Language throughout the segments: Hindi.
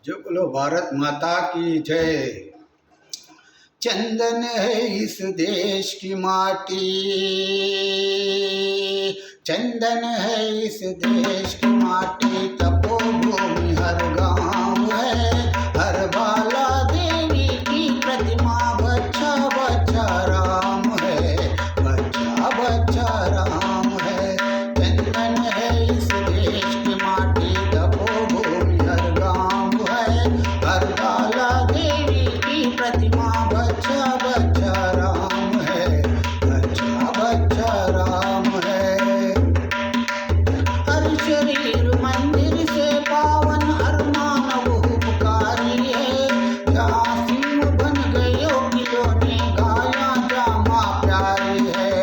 जो बोलो भारत माता की जय। चंदन है इस देश की माटी, चंदन है इस देश की माटी, तपोभूमि हर गांव है, हर बाला देवी की प्रतिमा, बच्चा बच्चा राम है, बच्चा बच्चा राम है। चंदन है इस देश की माटी, तपोभूमि हर गांव है, हर बाला देवी की प्रतिमा, बच्चा बच्चा राम है, बच्चा बच्चा राम है। हर शरीर मंदिर से पावन, हर मानव उपकारी है, जहाँ सिंह बन गयो खिलौने, गाया जामा प्यारी है।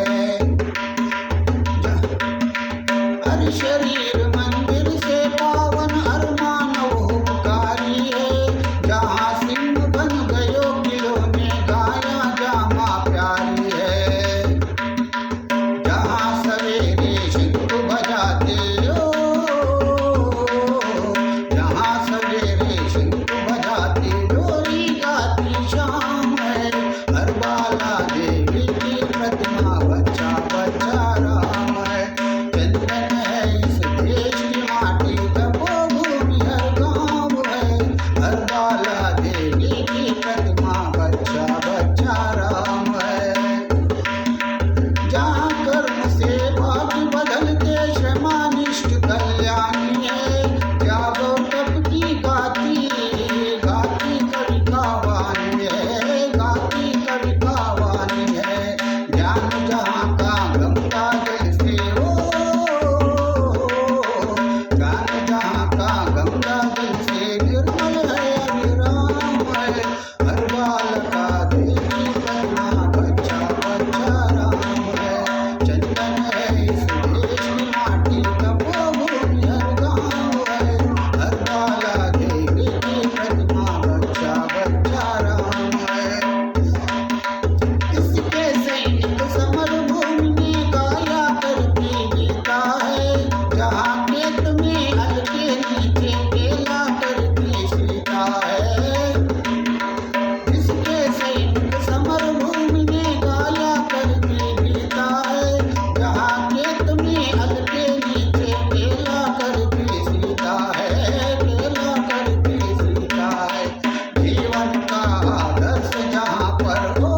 हर शरीर मंदिर से पावन, हर मानव उपकारी है, जहाँ सिंह बन गयो खिलौने, गाया जामा प्यारी है। जहाँ सवेरे शंख बजाते हो, जहाँ सवेरे शंख बजाते डोरी गाती शाम है, हर बाला देवी की प्रतिमा, बच्चा बच्चा राम है। चंदन है इस देश की माटी, तपोभूमि हर गांव है, हर बाला देवी की प्रतिमा, बच्चा बच्चा राम है। जहाँ कर्म से भाग्य बदलते, श्रमानिष्ठ कल्याणी है, जागो तप की गाती, गाती कवि का वाणी है, गाती कवि का वाणी है। ज्ञान जहाँ का गंगा जल से हो, ज्ञान जहाँ का गंगा जल से निर्मल है, अविराम है, हर बालका देवी प्रतिमा, बच्चा बच्चा राम है। चंदन है इस देश की माटी, तपोभूमि हर गांव है, हर बाला देवी की प्रतिमा, बच्चा बच्चा राम है। इसके सैनिक समर भूमि में गाया करती गीता है, जहाँ खेत में हल के नीचे खेला करती सीता है। इसके सैनिक समर भूमि में गाया करती गीता है, जहाँ खेत में हल के नीचे खेला करती सीता है, खेला करती सीता है। जीवन का आदर्श जहाँ पर हो,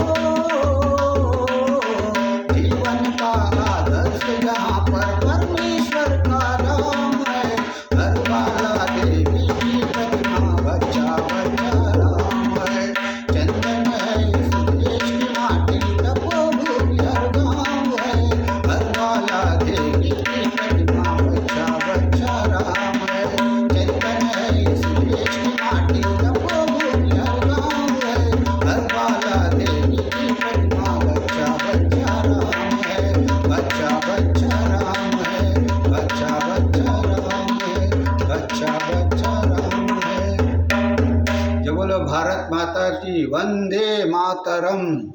जीवन का आदर्श जहाँ पर परमेश्वर का राम है, हर बाला देवी की प्रतिमा, बच्चा बच्चा राम है। चंदन है इस देश की माटी, तपोभूमि हर गांव है, हर बाला देवी की प्रतिमा, बच्चा बच्चा राम है। चंदन है इस देश की माटी, तपोभूमि हर गांव है, हर बाला देवी की प्रतिमा, बच्चा बच्चा राम है, बच्चा बच्चा राम है, बच्चा बच्चा राम है, बच्चा बच्चा राम है। जय बोलो भारत माता की, वंदे मातरम।